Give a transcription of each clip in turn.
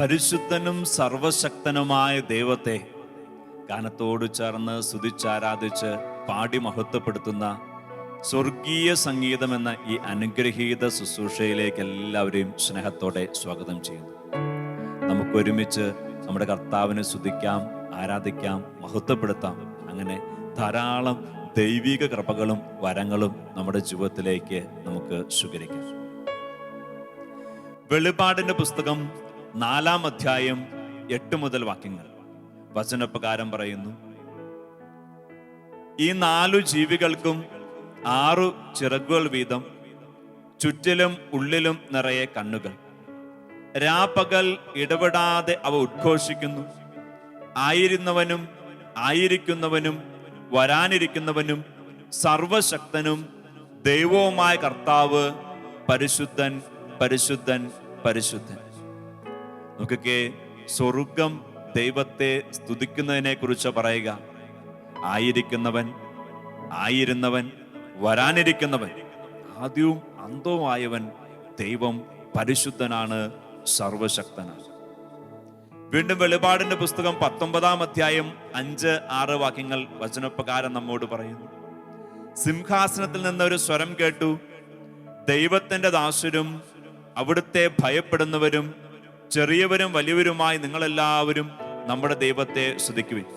പരിശുദ്ധനും സർവശക്തനുമായ ദൈവത്തെ ഗാനത്തോട് ചേർന്ന് സ്തുതിച്ചാരാധിച്ച് പാടി മഹത്വപ്പെടുത്തുന്ന സ്വർഗീയ സംഗീതം എന്ന ഈ അനുഗ്രഹീത ശുശ്രൂഷയിലേക്ക് എല്ലാവരെയും സ്നേഹത്തോടെ സ്വാഗതം ചെയ്യുന്നു. നമുക്കൊരുമിച്ച് നമ്മുടെ കർത്താവിനെ സ്തുതിക്കാം, ആരാധിക്കാം, മഹത്വപ്പെടുത്താം. അങ്ങനെ ധാരാളം ദൈവിക കൃപകളും വരങ്ങളും നമ്മുടെ ജീവിതത്തിലേക്ക് നമുക്ക് സ്വീകരിക്കാം. വെളിപാടിന്റെ പുസ്തകം 4-ാം അധ്യായം 8 മുതൽ വാക്യങ്ങൾ വചനപ്രകാരം പറയുന്നു: ഈ 4 ജീവികൾക്കും 6 ചിറകുകൾ വീതം, ചുറ്റിലും ഉള്ളിലും നിറയെ കണ്ണുകൾ. രാപ്പകൽ ഇടപെടാതെ അവ ഉദ്ഘോഷിക്കുന്നു. ആയിരുന്നവനും ആയിരിക്കുന്നവനും വരാനിരിക്കുന്നവനും സർവശക്തനും ദൈവവുമായ കർത്താവ് പരിശുദ്ധൻ, പരിശുദ്ധൻ, പരിശുദ്ധൻ. നോക്കിക്കേ, സ്വർഗം ദൈവത്തെ സ്തുതിക്കുന്നതിനെ കുറിച്ച് പറയുക. ആയിരിക്കുന്നവൻ, ആയിരുന്നവൻ, വരാനിരിക്കുന്നവൻ, ആദ്യവും അന്തവുമായവൻ ദൈവം പരിശുദ്ധനാണ്, സർവശക്തനാണ്. വീണ്ടും വെളിപാടിന്റെ പുസ്തകം 19-ാം അധ്യായം 5-6 വാക്യങ്ങൾ വചനപ്രകാരം നമ്മോട് പറയുന്നു: സിംഹാസനത്തിൽ നിന്ന് ഒരു സ്വരം കേട്ടു, ദൈവത്തിന്റെ ദാസരും അവിടുത്തെ ഭയപ്പെടുന്നവരും ചെറിയവരും വലിയവരുമായി നിങ്ങളെല്ലാവരും നമ്മുടെ ദൈവത്തെ സ്തുതിക്കുവിൻ.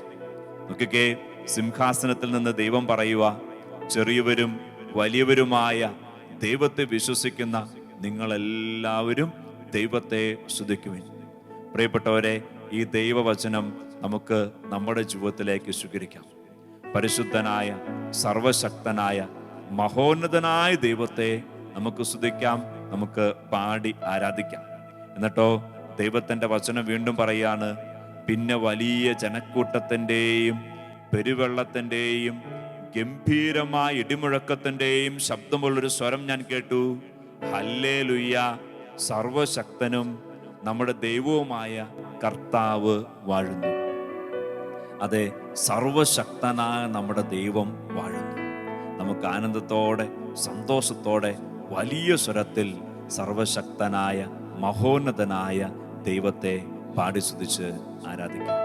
നോക്കിക്കേ, സിംഹാസനത്തിൽ നിന്ന് ദൈവം പറയുക, ചെറിയവരും വലിയവരുമായ ദൈവത്തെ വിശ്വസിക്കുന്ന നിങ്ങളെല്ലാവരും ദൈവത്തെ സ്തുതിക്കുവിൻ. പ്രിയപ്പെട്ടവരെ, ഈ ദൈവവചനം നമുക്ക് നമ്മുടെ ജീവിതത്തിലേക്ക് സ്വീകരിക്കാം. പരിശുദ്ധനായ, സർവശക്തനായ, മഹോന്നതനായ ദൈവത്തെ നമുക്ക് സ്തുതിക്കാം, നമുക്ക് പാടി ആരാധിക്കാം. എന്നിട്ടോ ദൈവത്തിന്റെ വചനം വീണ്ടും പറയാണ്: പിന്നെ വലിയ ജനക്കൂട്ടത്തിൻ്റെയും പെരുവെള്ളത്തിൻ്റെയും ഗംഭീരമായ ഇടിമുഴക്കത്തിൻ്റെയും ശബ്ദമുള്ളൊരു സ്വരം ഞാൻ കേട്ടു. ഹല്ലേലൂയ, സർവശക്തനും നമ്മുടെ ദൈവവുമായ കർത്താവ് വാഴുന്നു. അതെ, സർവശക്തനായ നമ്മുടെ ദൈവം വാഴുന്നു. നമുക്ക് ആനന്ദത്തോടെ, സന്തോഷത്തോടെ, വലിയ സ്വരത്തിൽ സർവശക്തനായ, മഹോന്നതനായ ദൈവത്തെ പാടി സ്തുതിച്ച് ആരാധിക്കാം.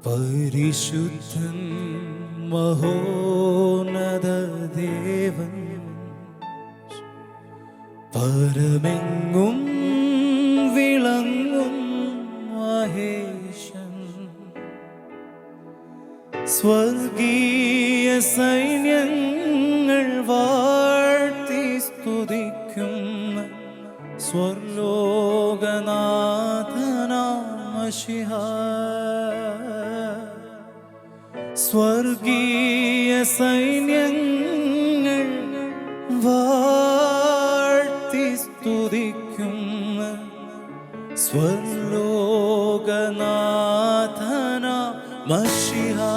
പരിശുദ്ധൻ മഹോന്നത ദേവൻ, പരമെങ്ങും വിളങ്ങും മഹേശൻ, സ്വർഗീയ സൈന്യങ്ങൾ വാഴ്ത്തി സ്തുതിക്കുന്ന സ്വർലോകനാഥനാം മശിഹാ. സ്വർഗീയ സൈന്യങ്ങൾ വാഴ്ത്തി സ്തുതിക്കുന്ന സ്വർലോകനാഥനാം മശിഹാ.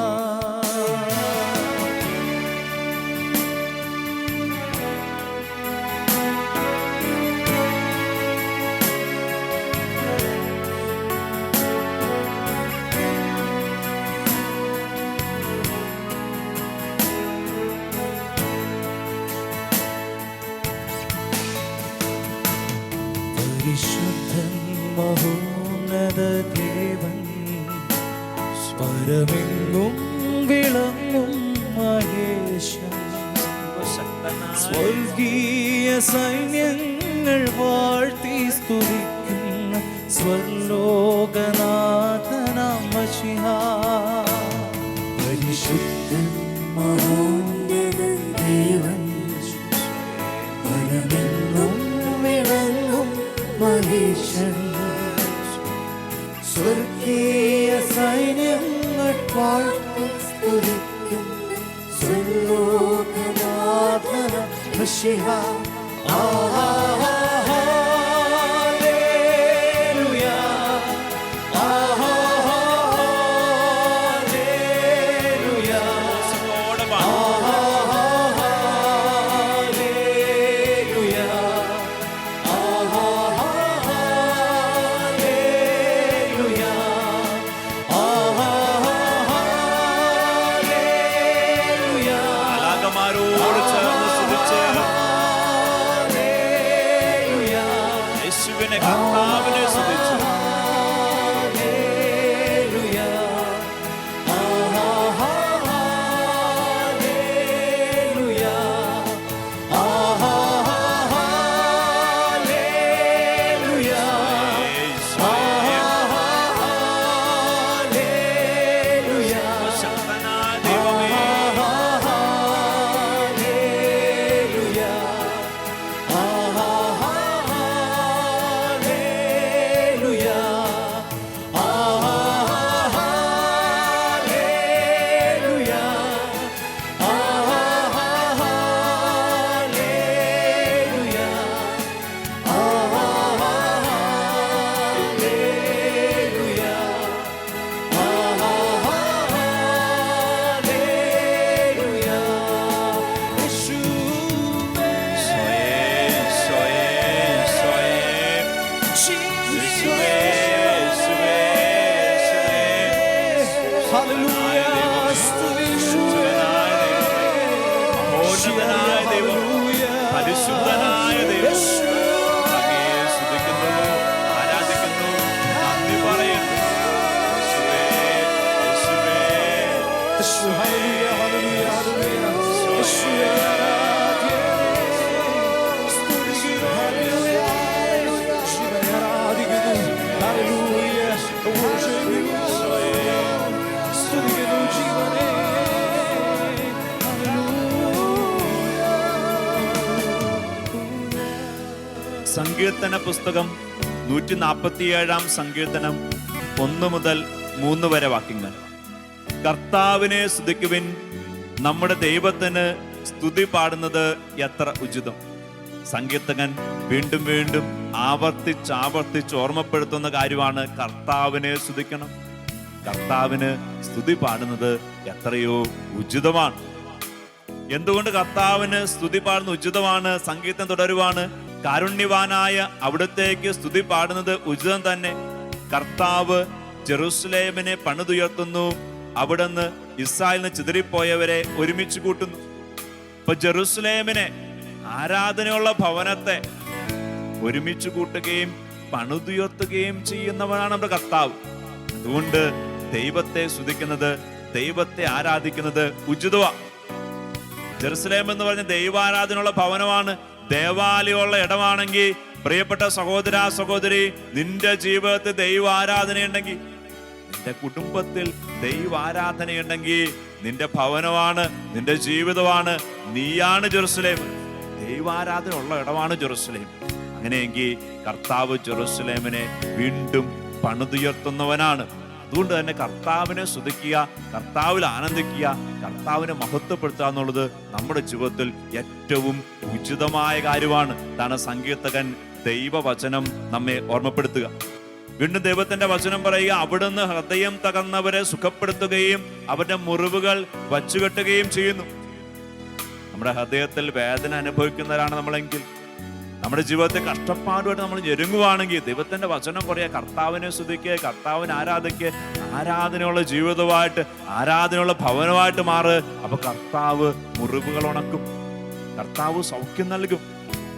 പരിശുദ്ധൻ മഹോന്നത ദേവൻ, പരമെങ്ങും വിളങ്ങും മഹേശൻ, സ്വർഗീയ സൈന്യങ്ങൾ വാഴ്ത്തി സ്തുതിക്കുന്ന സ്വർലോകനാഥനാം മശിഹാ. പരിശുദ്ധൻ മഹോന്നത ദേവൻ, പരമെങ്ങും വിളങ്ങും മഹേശൻ, സ്വർഗീയ സൈന്യങ്ങൾ വാഴ്ത്തി സ്തുതിക്കും സ്വർലോകനാഥ മശിഹ കർത്താവിനെ സ്തുതിച്ചു. പരിശുദ്ധനായ ദൈവം അങ്ങയെ സ്തുതിക്കുന്നു, ആരാധിക്കുന്നു, നന്ദി പറയുന്നു. സങ്കീർത്തന പുസ്തകം 147 സങ്കീർത്തനം 1 മുതൽ 3 വരെ വാക്യങ്ങൾ. കർത്താവിനെ സ്തുതിക്കുവിൻ, നമ്മുടെ ദൈവത്തിന് സ്തുതി പാടുന്നത് എത്ര ഉചിതം. സങ്കീർത്തകൻ വീണ്ടും വീണ്ടും ആവർത്തിച്ച് ഓർമ്മപ്പെടുത്തുന്ന കാര്യമാണ് കർത്താവിനെ സ്തുതിക്കണം. കർത്താവിന് സ്തുതി പാടുന്നത് എത്രയോ ഉചിതമാണ്. എന്തുകൊണ്ട് കർത്താവിന് സ്തുതി പാടുന്ന ഉചിതമാണ്? സങ്കീർത്തനം തുടരുവാണ്. കാരുണ്യവാനായ അവിടത്തേക്ക് സ്തുതി പാടുന്നത് ഉചിതം തന്നെ. കർത്താവ് ജെറുസലേമിനെ പണിതുയർത്തുന്നു, അവിടുന്ന് ഇസ്രായേലിന് ചിതറിപ്പോയവരെ ഒരുമിച്ച് കൂട്ടുന്നു. ഇപ്പൊ ജെറുസലേമിനെ, ആരാധനയുള്ള ഭവനത്തെ ഒരുമിച്ച് കൂട്ടുകയും പണിതുയർത്തുകയും ചെയ്യുന്നവനാണ് നമ്മുടെ കർത്താവ്. അതുകൊണ്ട് ദൈവത്തെ സ്തുതിക്കുന്നത്, ദൈവത്തെ ആരാധിക്കുന്നത് ഉചിതമാണ്. ജെറുസലേം എന്ന് പറഞ്ഞ ദൈവാരാധനയുള്ള ഭവനമാണ്, ദേവാലയമുള്ള ഇടമാണെങ്കിൽ പ്രിയപ്പെട്ട സഹോദര സഹോദരി, നിന്റെ ജീവിതത്തിൽ ദൈവാരാധനയുണ്ടെങ്കിൽ, നിന്റെ കുടുംബത്തിൽ ദൈവാരാധനയുണ്ടെങ്കിൽ, നിന്റെ ഭവനമാണ്, നിന്റെ ജീവിതമാണ്, നീയാണ് ജെറുസലേം. ദൈവാരാധന ഉള്ള ഇടമാണ് ജെറുസലേം. അങ്ങനെയെങ്കിൽ കർത്താവ് ജെറുസലേമിനെ വീണ്ടും പണിതുയർത്തുന്നവനാണ്. അതുകൊണ്ട് തന്നെ കർത്താവിനെ സ്തുതിക്കുക, കർത്താവിൽ ആനന്ദിക്കുക, കർത്താവിനെ മഹത്വപ്പെടുത്തുക എന്നുള്ളത് നമ്മുടെ ജീവിതത്തിൽ ഏറ്റവും ഉചിതമായ കാര്യമാണ്. ഇതാണ് സങ്കീർത്തകൻ ദൈവവചനം നമ്മെ ഓർമ്മപ്പെടുത്തുക. വീണ്ടും ദൈവത്തിന്റെ വചനം പറയുക, അവിടുന്ന് ഹൃദയം തകർന്നവരെ സുഖപ്പെടുത്തുകയും അവരുടെ മുറിവുകൾ വച്ചുകെട്ടുകയും ചെയ്യുന്നു. നമ്മുടെ ഹൃദയത്തിൽ വേദന അനുഭവിക്കുന്നവരാണ് നമ്മളെങ്കിൽ, നമ്മുടെ ജീവിതത്തിൽ കഷ്ടപ്പാടുമായിട്ട് നമ്മൾ ഞെരുങ്ങുവാണെങ്കിൽ ദൈവത്തിന്റെ വചനം പറയാ, കർത്താവിനെ സ്തുതിക്കുക, കർത്താവിനെ ആരാധിക്കുക, ആരാധനയുള്ള ജീവിതമായിട്ട്, ആരാധനയുള്ള ഭവനമായിട്ട് മാറ്. അപ്പൊ കർത്താവ് മുറിവുകൾ ഉണക്കും, കർത്താവ് സൗഖ്യം നൽകും,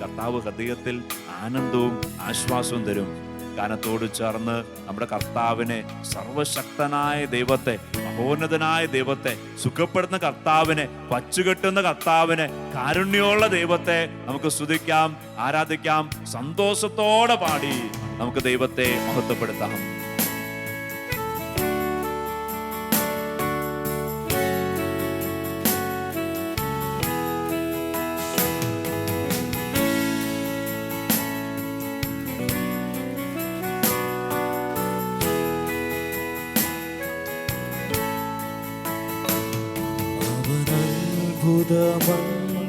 കർത്താവ് ഹൃദയത്തിൽ ആനന്ദവും ആശ്വാസവും തരും. ഗാനത്തോട് ചേർന്ന് നമ്മുടെ കർത്താവിനെ, സർവശക്തനായ ദൈവത്തെ, മഹോന്നതനായ ദൈവത്തെ, സുഖപ്പെടുന്ന കർത്താവിനെ, വച്ചുകെട്ടുന്ന കർത്താവിനെ, കാരുണ്യമുള്ള ദൈവത്തെ നമുക്ക് സ്തുതിക്കാം, ആരാധിക്കാം, സന്തോഷത്തോടെ പാടി നമുക്ക് ദൈവത്തെ മഹത്വപ്പെടുത്താം.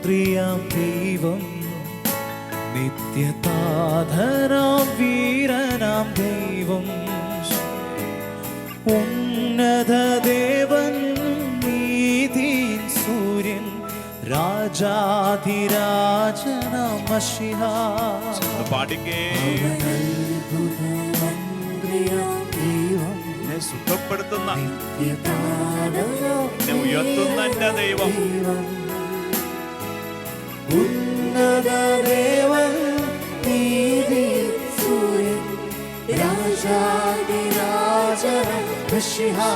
മന്ത്രിയാം ദൈവം, നിത്യതാധനാം വീരനാം ദൈവം, ഉന്നത ദേവൻ, നീതിൻ സൂര്യൻ, രാജാധിരാജനാം മശിഹാ. പാടിക്കേ. എന്നെ സുഖപ്പെടുത്തുന്ന, എന്നെ ഉയർത്തുന്ന എന്റെ ദൈവം, ഉന്നത ദേവൻ, നീതിൻ സൂര്യൻ, രാജാധിരാജനാം മശിഹാ.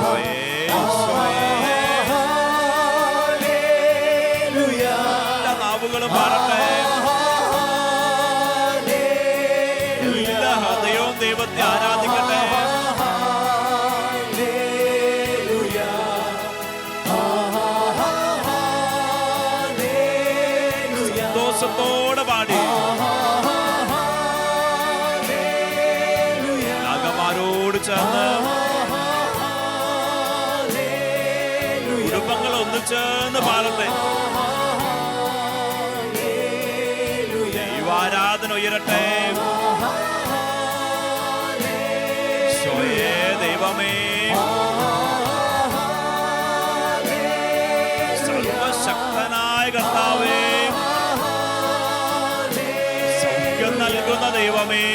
നാവുകളും മാറട്ടെ. എല്ലാ ഹൃദയവും ദൈവത്തെ ആരാധിക്കട്ടെ. സന്തോഷത്തോടെ പാടി നാഗമാരോട് ചേർന്ന് കുടുംബങ്ങൾ ഒന്ന് ചേർന്ന് പാടട്ടെ. ദൈവാരാധന ഉയരട്ടെ. സ്വയേ ദൈവമേ, സർവശക്തനായ കർത്താവേ, സൗഖ്യം നൽകുന്ന ദൈവമേ,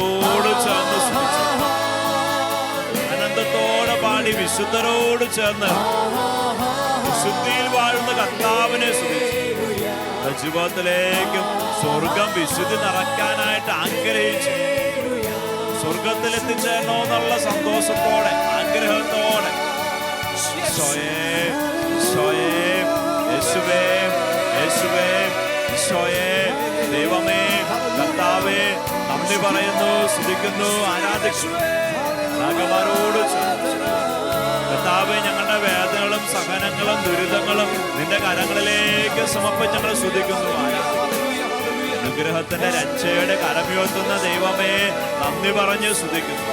ോട് ചേർന്ന് അനന്തത്തോടെ പാടി വിശുദ്ധരോട് ചേർന്ന് വിശുദ്ധിയിൽ വാഴുന്ന കർത്താവിനെ സ്തുതിച്ച് ജീവിതത്തിലേക്കും സ്വർഗം വിശുദ്ധി നിറയ്ക്കാനായിട്ട് ആഗ്രഹിച്ച് സ്വർഗത്തിൽ എത്തിച്ചേരണോ എന്നുള്ള സന്തോഷത്തോടെ ആഗ്രഹത്തോടെ ഈശോയേ, ഈശോയേ, യേശുവേ, യേശുവേ, ഈശോയേ, ദൈവമേ, കർത്താവേ, നന്ദി പറയുന്നു, സ്തുതിക്കുന്നു, ആരാധിക്കുന്നു. നാഗമാരോട് കർത്താവേ, ഞങ്ങളുടെ വേദനകളും സഹനങ്ങളും ദുരിതങ്ങളും നിന്റെ കരങ്ങളിലേക്ക് സമർപ്പിച്ച് ഞങ്ങൾ സ്തുതിക്കുന്നു, ആരാധിക്കുന്നു. അനുഗ്രഹത്തിന്റെ രക്ഷയുടെ കരമുയർത്തുന്ന ദൈവമേ, നന്ദി പറഞ്ഞ് സ്തുതിക്കുന്നു.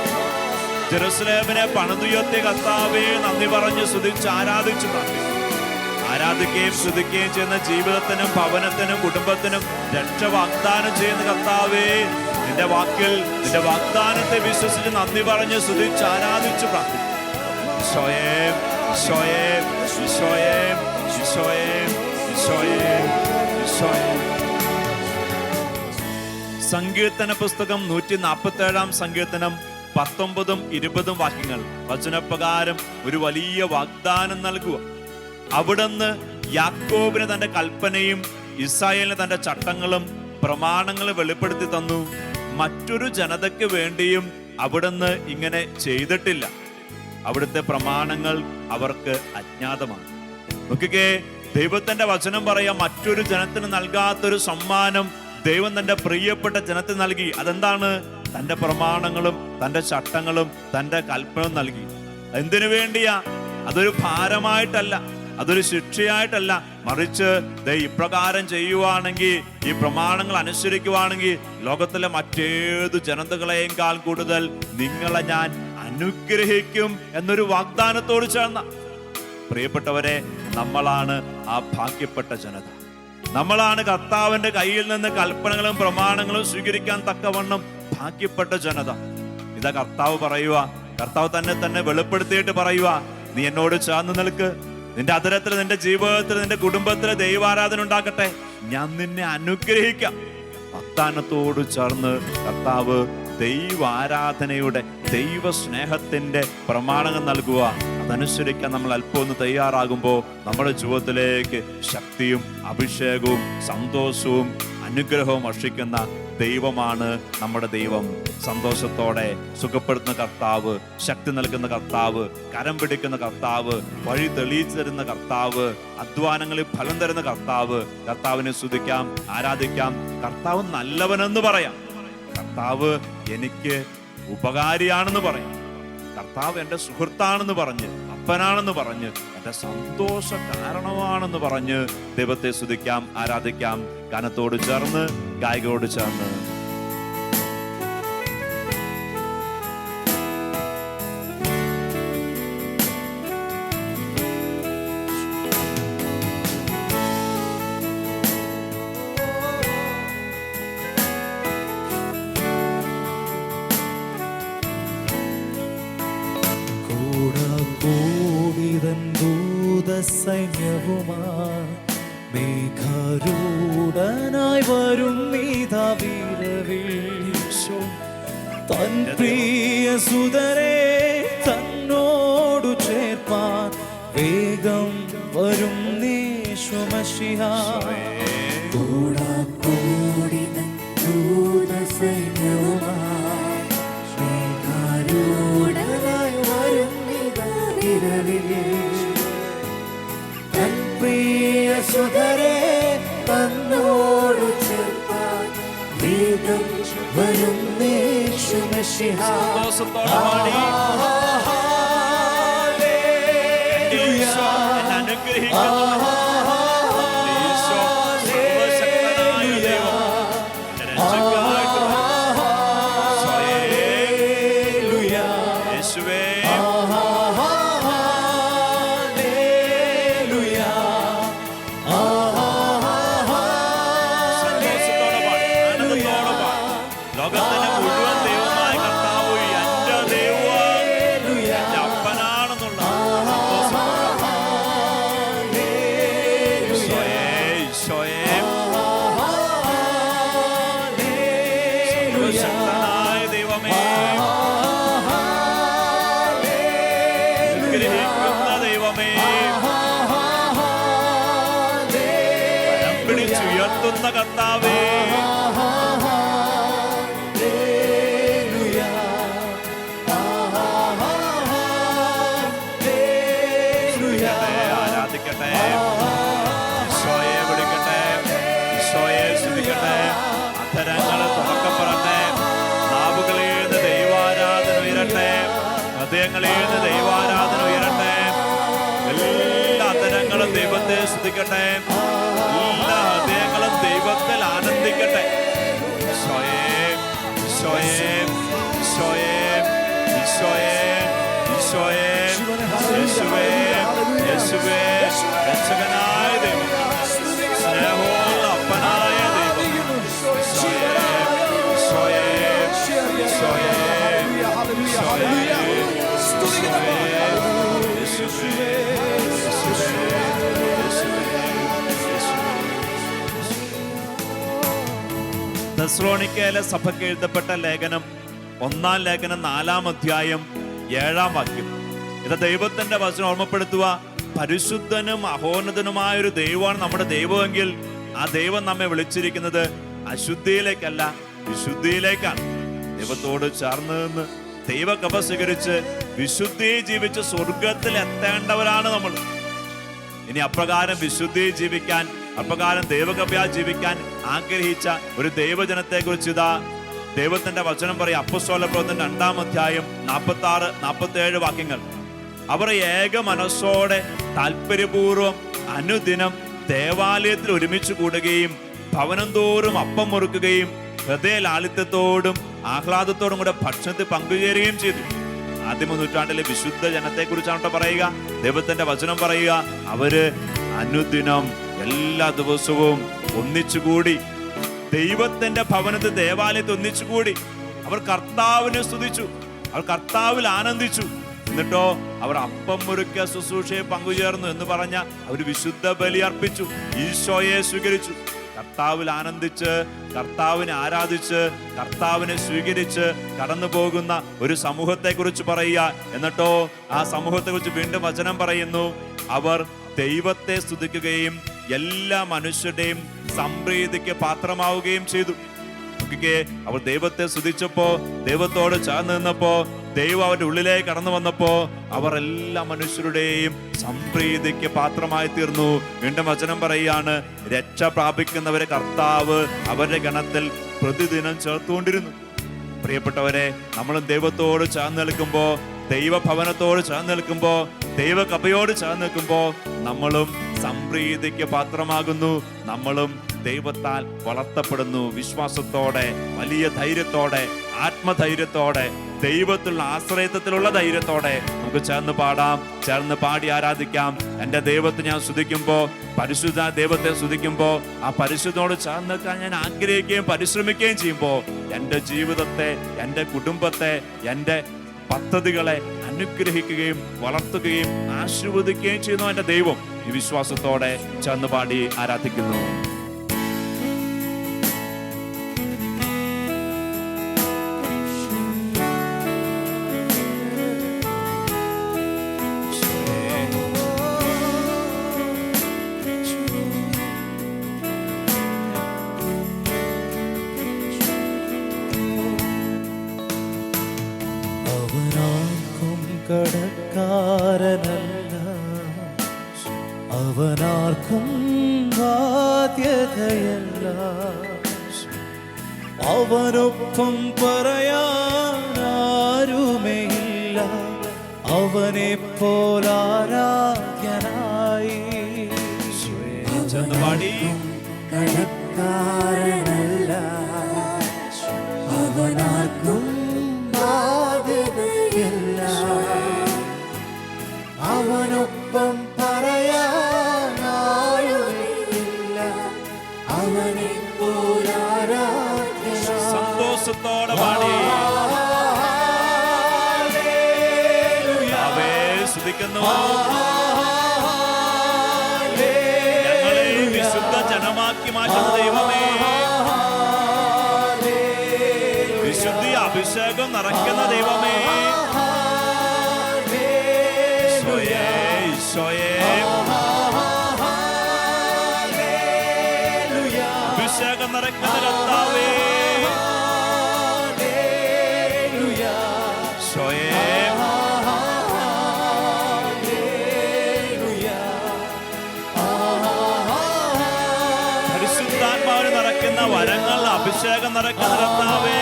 ജെറുസലേമിനെ പണിതുയർത്തിയ കർത്താവേ, നന്ദി പറഞ്ഞ് സ്തുതിച്ച് ആരാധിച്ചു പ്രാർത്ഥിക്കുന്നു. ആരാധിക്കുകയും സ്തുതിക്കുകയും ചെയ്യുന്ന ജീവിതത്തിനും ഭവനത്തിനും കുടുംബത്തിനും രക്ഷ വാഗ്ദാനം ചെയ്യുന്ന കർത്താവേ, നിന്റെ വാക്കിൽ നിന്റെ വാഗ്ദാനത്തെ വിശ്വസിച്ച് നന്ദി പറഞ്ഞ് സ്തുതിച്ച് ആരാധിച്ചു പ്രാർത്ഥിക്കുന്നു. ഈശോയേ, ഈശോയേ, ഈശോയേ, ഈശോയേ, ഈശോയേ, ഈശോയേ. സങ്കീർത്തന പുസ്തകം 147 സങ്കീർത്തനം 19 20 വാക്യങ്ങൾ വചനപ്രകാരം ഒരു വലിയ വാഗ്ദാനം നൽകുക. അവിടുന്ന് യാക്കോബിന് തന്റെ കൽപ്പനയും ഇസ്രായേലിന് തന്റെ ചട്ടങ്ങളും പ്രമാണങ്ങളും വെളിപ്പെടുത്തി തന്നു. മറ്റൊരു ജനതയ്ക്ക് വേണ്ടിയും അവിടുന്ന് ഇങ്ങനെ ചെയ്തിട്ടില്ല. അവിടുത്തെ പ്രമാണങ്ങൾ അവർക്ക് അജ്ഞാതമാണ്. നോക്കിക്കേ, ദൈവത്തിന്റെ വചനം പറയാം, മറ്റൊരു ജനത്തിന് നൽകാത്തൊരു സമ്മാനം ദൈവം തന്റെ പ്രിയപ്പെട്ട ജനത്തിന് നൽകി. അതെന്താണ്? തന്റെ പ്രമാണങ്ങളും തന്റെ ചട്ടങ്ങളും തന്റെ കൽപ്പനയും നൽകി. എന്തിനു വേണ്ടിയാ? അതൊരു ഭാരമായിട്ടല്ല, അതൊരു ശിക്ഷയായിട്ടല്ല, മറിച്ച് ഇപ്രകാരം ചെയ്യുവാണെങ്കിൽ, ഈ പ്രമാണങ്ങൾ അനുസരിക്കുവാണെങ്കിൽ ലോകത്തിലെ മറ്റേതു ജനതകളെക്കാൾ കൂടുതൽ നിങ്ങളെ ഞാൻ അനുഗ്രഹിക്കും എന്നൊരു വാഗ്ദാനത്തോട് ചേർന്ന പ്രിയപ്പെട്ടവരെ, നമ്മളാണ് ആ ഭാഗ്യപ്പെട്ട ജനത. നമ്മളാണ് കർത്താവിന്റെ കയ്യിൽ നിന്ന് കൽപ്പനകളും പ്രമാണങ്ങളും സ്വീകരിക്കാൻ തക്കവണ്ണം ഭാഗ്യപ്പെട്ട ജനത. ഇതാ കർത്താവ് പറയുക, കർത്താവ് തന്നെ വെളിപ്പെടുത്തിയിട്ട് പറയുക, നീ എന്നോട് ചേർന്ന് നിൽക്ക്, നിന്റെ അതിരത്തിൽ, നിന്റെ ജീവിതത്തിൽ, നിന്റെ കുടുംബത്തിൽ ദൈവാരാധന ഉണ്ടാക്കട്ടെ, ഞാൻ നിന്നെ അനുഗ്രഹിക്കാം. വാഗ്ദാനത്തോട് ചേർന്ന് കർത്താവ് ദൈവാരാധനയുടെ ദൈവ സ്നേഹത്തിന്റെ പ്രമാണങ്ങൾ നൽകുക. അതനുസരിക്കാൻ നമ്മൾ അല്പം ഒന്ന് തയ്യാറാകുമ്പോൾ നമ്മുടെ ജീവിതത്തിലേക്ക് ശക്തിയും അഭിഷേകവും സന്തോഷവും അനുഗ്രഹവും വർഷിക്കുന്ന ദൈവമാണ് നമ്മുടെ ദൈവം. സന്തോഷത്തോടെ സുഖപ്പെടുത്തുന്ന കർത്താവ്, ശക്തി നൽകുന്ന കർത്താവ്, കരം പിടിക്കുന്ന കർത്താവ്, വഴി തെളിയിച്ചു തരുന്ന കർത്താവ്, അധ്വാനങ്ങളിൽ ഫലം തരുന്ന കർത്താവ്. കർത്താവിനെ സ്തുതിക്കാം, ആരാധിക്കാം. കർത്താവ് നല്ലവനെന്ന് പറയാം. കർത്താവ് എനിക്ക് ഉപകാരിയാണെന്ന് പറയാം. കർത്താവ് എൻ്റെ സുഹൃത്താണെന്ന് പറഞ്ഞ് അപ്പനാണെന്ന് പറഞ്ഞ്, എന്റെ സന്തോഷ കാരണമാണെന്ന് പറഞ്ഞ് ദൈവത്തെ സ്തുതിക്കാം, ആരാധിക്കാം. ഗാനത്തോട് ചേർന്ന്, ഗായികയോട് ചേർന്ന്. സൈന്യവുമായി മേഘാരൂഢനായി വരും നീതാവീരവിൽ തൻ പ്രിയ സുതരെ തന്നോടു ചേർപ്പാൻ വേഗം വരും യേശുമശിഹ. കൂടാക്കൂടിതൻ ദൂതസൈന്യവുമായി മേഘാരൂഢനായി വരും നീതാവീരവിൽ തൻ പ്രിയ സുതരെ തന്നോടു ചേർപ്പാൻ വേഗം വരും യേശുമശിഹ. സന്തോഷത്തോടെ പാടി. ഈശോ എന്നെ അനുഗ്രഹിക്കുന്നു. ഈശോ സർവ്വശക്തനായ ദൈവം എന്റെ രക്ഷകനായിട്ട് യേശുവേ ലോകത്തിന്റെ മുഴുവൻ ദൈവമായ കർത്താവ് എന്റെ ദൈവം എന്റെ അപ്പനാണെന്നുള്ള സർവശക്തനായ ദൈവമേ, അനുഗ്രഹിക്കുന്ന ദൈവമേ, കരം പിടിച്ചുയർത്തുന്ന കർത്താവേ, ആരാധിക്കട്ടെ, ഈശോയെ വിളിക്കട്ടെ, ഈശോയെ സ്തുതിക്കട്ടെ. അധരങ്ങൾ തുറക്കപ്പെടട്ടെ, നാവുകളിൽ നിന്ന് ദൈവാരാധന ഉയരട്ടെ, ഹൃദയങ്ങളിൽ നിന്ന് ദൈവാരാധന ഉയരട്ടെ. എല്ലാ അധരങ്ങളും ദൈവത്തെ സ്തുതിക്കട്ടെ, എല്ലാ ഹൃദയങ്ങളും ദൈവത്തിൽ ആനന്ദിക്കട്ടെ. ഈശോയെ ഈശോയെ ഈശോയെ ഈശോയെ ഈശോയെ യേശുവേ യേശുവേ, രക്ഷകനായ ദൈവം, സ്നേഹമുള്ള അപ്പനായ ദൈവം, ഈശോയെ ഈശോയെ ഈശോയെ ഈശോയെ യേശുവേ തെസ്സലോനിക്കയിലെ സഭയ്ക്ക് എഴുതപ്പെട്ട ലേഖനം 1-ാം ലേഖനം 4-ാം അധ്യായം 7-ാം വാക്യം. ഇത് ദൈവത്തിന്റെ വചനം ഓർമ്മപ്പെടുത്തുക. പരിശുദ്ധനും അഹോന്നതനുമായ ഒരു ദൈവമാണ് നമ്മുടെ ദൈവമെങ്കിൽ ആ ദൈവം നമ്മെ വിളിച്ചിരിക്കുന്നത് അശുദ്ധിയിലേക്കല്ല, വിശുദ്ധിയിലേക്കാണ്. ദൈവത്തോട് ചേർന്ന് നിന്ന് ദൈവകൃപ സ്വീകരിച്ച് വിശുദ്ധി ജീവിച്ച് സ്വർഗത്തിൽ എത്തേണ്ടവരാണ് നമ്മൾ. ഇനി അപ്രകാരം വിശുദ്ധി ജീവിക്കാൻ, അപ്രകാരം ദൈവകൃപയാൽ ജീവിക്കാൻ ആഗ്രഹിച്ച ഒരു ദൈവജനത്തെ കുറിച്ച് ഇതാ ദൈവത്തിന്റെ വചനം പറയും. അപ്പോസ്തല പ്രവർത്തനം 2-ാം അധ്യായം 46-47 വാക്യങ്ങൾ. അവർ ഏക മനസ്സോടെ താല്പര്യപൂർവ്വം അനുദിനം ദേവാലയത്തിൽ ഒരുമിച്ച് കൂടുകയും ഭവനം തോറും അപ്പം മുറുക്കുകയും ഹൃദയ ലാളിത്യത്തോടും ആഹ്ലാദത്തോടും കൂടെ ഭക്ഷണത്തിൽ പങ്കുചേരുകയും ചെയ്തു. ആദിമ നൂറ്റാണ്ടിലെ വിശുദ്ധ ജനത്തെ കുറിച്ചാണ് പറയുക. ദൈവത്തിന്റെ വചനം പറയുക, അവര് അനുദിനം എല്ലാ ദിവസവും ഒന്നിച്ചുകൂടി ദൈവത്തിന്റെ ഭവനത്തിൽ ദേവാലയത്തിൽ ഒന്നിച്ചുകൂടി അവർ കർത്താവിനെ സ്തുതിച്ചു, അവർ കർത്താവിൽ ആനന്ദിച്ചു. എന്നിട്ടോ അവർ അപ്പം മുറുക്കിയ ശുശ്രൂഷയെ പങ്കുചേർന്നു എന്ന് പറഞ്ഞ അവർ വിശുദ്ധ ബലി അർപ്പിച്ചു, ഈശോയെ സ്വീകരിച്ചു. കർത്താവിൽ ആനന്ദിച്ച്, കർത്താവിനെ ആരാധിച്ച്, കർത്താവിനെ സ്വീകരിച്ച് കടന്നു പോകുന്ന ഒരു സമൂഹത്തെ കുറിച്ച് പറയുക. എന്നിട്ടോ ആ സമൂഹത്തെ കുറിച്ച് വീണ്ടും വചനം പറയുന്നു, അവർ ദൈവത്തെ സ്തുതിക്കുകയും എല്ലാ മനുഷ്യരുടെയും സംപ്രീതിക്ക് പാത്രമാവുകയും ചെയ്തു. അവർ ദൈവത്തെ സ്തുതിച്ചപ്പോ, ദൈവത്തോട് ചേർന്ന് നിന്നപ്പോ, ദൈവം അവരുടെ ഉള്ളിലേക്ക് കടന്നു വന്നപ്പോ അവർ എല്ലാ മനുഷ്യരുടെയും സംപ്രീതിക്ക് പാത്രമായി തീർന്നു. വീണ്ടും വചനം പറയുകയാണ്, രക്ഷ പ്രാപിക്കുന്നവരെ കർത്താവ് അവരുടെ ഗണത്തിൽ പ്രതിദിനം ചേർത്തുകൊണ്ടിരുന്നു. പ്രിയപ്പെട്ടവരെ, നമ്മളും ദൈവത്തോട് ചേർന്ന് നിൽക്കുമ്പോൾ ദൈവഭവനത്തോട് ചേർന്ന് നിൽക്കുമ്പോ, ദൈവകൃപയോട് ചേർന്ന് നിൽക്കുമ്പോ നമ്മളും സംപ്രീതിക്ക് പാത്രമാകുന്നു. നമ്മളും ദൈവത്താൽ വളർത്തപ്പെടുന്നു. വിശ്വാസത്തോടെ, വലിയ ധൈര്യത്തോടെ, ആത്മധൈര്യത്തോടെ, ദൈവത്തിലുള്ള ആശ്രയത്വത്തിലുള്ള ധൈര്യത്തോടെ നമുക്ക് ചേർന്ന് പാടാം, ചേർന്ന് പാടി ആരാധിക്കാം. എൻ്റെ ദൈവത്തെ ഞാൻ സ്തുതിക്കുമ്പോൾ, പരിശുദ്ധ ദൈവത്തെ സ്തുതിക്കുമ്പോൾ, ആ പരിശുദ്ധനോട് ചേർന്ന് നിൽക്കാൻ ഞാൻ ആഗ്രഹിക്കുകയും പരിശ്രമിക്കുകയും ചെയ്യുമ്പോൾ എൻ്റെ ജീവിതത്തെ, എൻ്റെ കുടുംബത്തെ, എൻ്റെ പദ്ധതികളെ അനുഗ്രഹിക്കുകയും വളർത്തുകയും ആശീർവദിക്കുകയും ചെയ്യുന്നു എൻ്റെ ദൈവം. ഈ വിശ്വാസത്തോടെ ചേർന്ന് പാടി ആരാധിക്കുന്നു. അവനാർക്കും കടക്കാരനല്ല, അവനാർക്കും ബാധ്യതയല്ല. അവനൊപ്പം പറയാനാരുമേയില്ല, അവനെ പോലാരാധ്യനായി. പാടി കടക്കാരനല്ല, അവനാർക്കും ബാധ്യതയില്ല, അവനൊപ്പം പറയാനാരുമില്ല, അവനെ പോലാരാധ്യനായി. സന്തോഷത്തോടെ പാടി അവേ സ്തുതിക്കുന്നു. ഞങ്ങളെ വിശുദ്ധ ജനമാക്കി മാറ്റുന്ന ദൈവമേ, വിശുദ്ധി അഭിഷേകം നിറയ്ക്കുന്ന ദൈവമേ, ഈശോയേ, ഈശോയേ, അഭിഷേകം നിറയ്ക്കുന്ന കർത്താവേ, ഈശോയേ, പരിശുദ്ധാത്മാവിന് നിറയ്ക്കുന്ന വരങ്ങൾ, അഭിഷേകം നിറയ്ക്കുന്ന കർത്താവേ,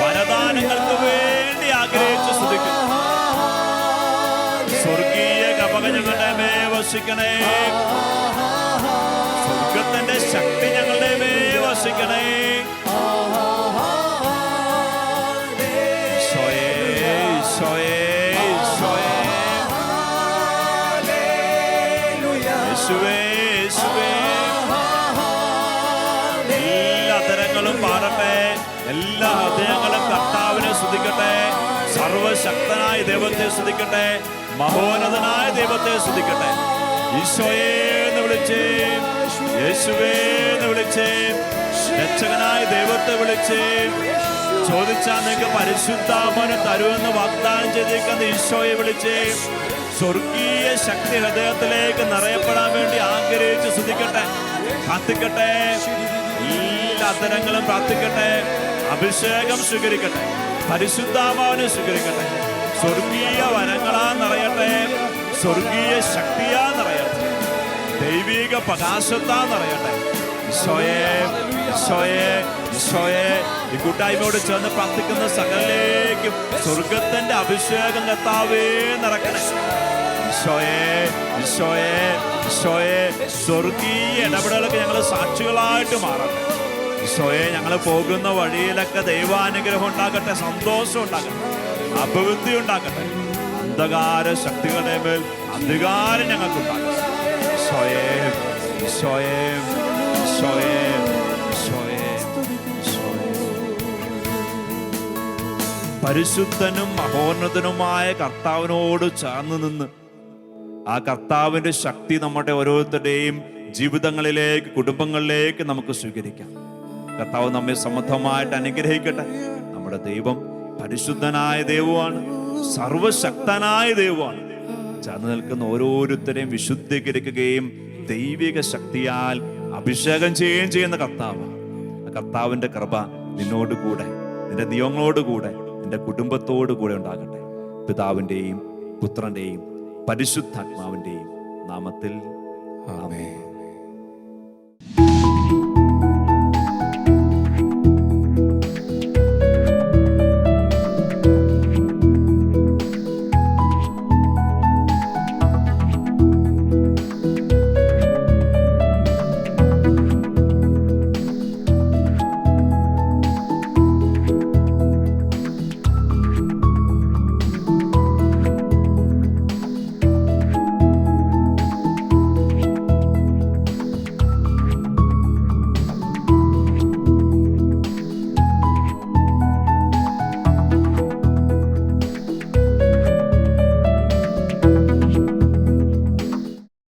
വരദാനങ്ങൾക്ക് വേണ്ടി ആഗ്രഹിച്ച് സ്തുതിക്കുന്നു. സ്വർഗീയ കൃപ ഞങ്ങളുടെ മേൽ വസിക്കണേ, സ്വർഗത്തിന്റെ ശക്തി ഞങ്ങളുടെ മേൽ വസിക്കണേ. ഈശോയേ, ഈശോയേ, ഈശോയേ, യേശുവേ, യേശുവേ. എല്ലാ തരങ്ങളും പാടട്ടെ, എല്ലാ ഹൃദയങ്ങളും കർത്താവിനെ സ്തുതിക്കട്ടെ. സർവശക്തനായ ദൈവത്തെ സ്തുതിക്കട്ടെ, മഹോന്നതനായ ദൈവത്തെ സ്തുതിക്കട്ടെ. ഈശോയെ എന്ന് വിളിച്ച്, യേശുവേ എന്ന് വിളിച്ച്, രക്ഷകനായ ദൈവത്തെ വിളിച്ച് ചോദിച്ചാൽ നിങ്ങൾക്ക് പരിശുദ്ധാത്മാവിനെ തരുമെന്ന് വാഗ്ദാനം ചെയ്തിരിക്കുന്ന ഈശോയെ വിളിച്ച് സ്വർഗീയ ശക്തി ഹൃദയത്തിലേക്ക് നിറയപ്പെടാൻ വേണ്ടി ആഗ്രഹിച്ച് സ്തുതിക്കട്ടെ, പ്രാർത്ഥിക്കട്ടെ. എല്ലാ അത്തരങ്ങളും പ്രാർത്ഥിക്കട്ടെ. അഭിഷേകം സ്വീകരിക്കട്ടെ, പരിശുദ്ധാത്മാവിനെ സ്വീകരിക്കട്ടെ. സ്വർഗീയ വരങ്ങളാ നിറയട്ടെ, സ്വർഗീയ ശക്തിയാ നിറയട്ടെ, ദൈവിക പ്രകാശത്താ നിറയട്ടെ. ഈശോയെ, ഈശോയെ, ഈശോയെ. ഈ കൂട്ടായ്മയോട് ചേർന്ന് പ്രാർത്ഥിക്കുന്ന സകലിലേക്കും സ്വർഗത്തിന്റെ അഭിഷേകം കർത്താവേ നിറക്കണേ. ഈശോയെ, ഈശോയെ, ഈശോയെ. സ്വർഗീയ ഇടപെടലൊക്കെ ഞങ്ങൾ സാക്ഷികളായിട്ട് മാറട്ടെ. ഈശോയെ, ഞങ്ങൾ പോകുന്ന വഴിയിലൊക്കെ ദൈവാനുഗ്രഹം ഉണ്ടാകട്ടെ, സന്തോഷം ഉണ്ടാകട്ടെ, അഭിവൃദ്ധി ഉണ്ടാകട്ടെ. അന്ധകാര ശക്തികളുടെ മേൽ അധികാരം ഞങ്ങൾക്കുണ്ടാകട്ടെ. ഈശോയെ, ഈശോയെ, ഈശോയെ, ഈശോയെ, ഈശോയെ. പരിശുദ്ധനും മഹോന്നതനുമായ കർത്താവിനോട് ചേർന്ന് നിന്ന് ആ കർത്താവിന്റെ ശക്തി നമ്മുടെ ഓരോരുത്തരുടെയും ജീവിതങ്ങളിലേക്ക്, കുടുംബങ്ങളിലേക്ക് നമുക്ക് സ്വീകരിക്കാം. കർത്താവ് നമ്മെ സമൃദ്ധമായിട്ട് അനുഗ്രഹിക്കട്ടെ. നമ്മുടെ ദൈവം പരിശുദ്ധനായ ദൈവമാണ്, സർവശക്തനായ ദൈവമാണ്. ചേർന്ന് നിൽക്കുന്ന ഓരോരുത്തരെയും വിശുദ്ധീകരിക്കുകയും ദൈവിക ശക്തിയാൽ അഭിഷേകം ചെയ്യുകയും ചെയ്യുന്ന കർത്താവ്. ആ കർത്താവിന്റെ കൃപ നിന്നോട് കൂടെ, നിന്റെ ദൈവങ്ങളോട് കൂടെ, നിന്റെ കുടുംബത്തോടു കൂടെ ഉണ്ടാകട്ടെ. പിതാവിന്റെയും പുത്രന്റെയും പരിശുദ്ധാത്മാവിന്റെയും നാമത്തിൽ ആമേൻ.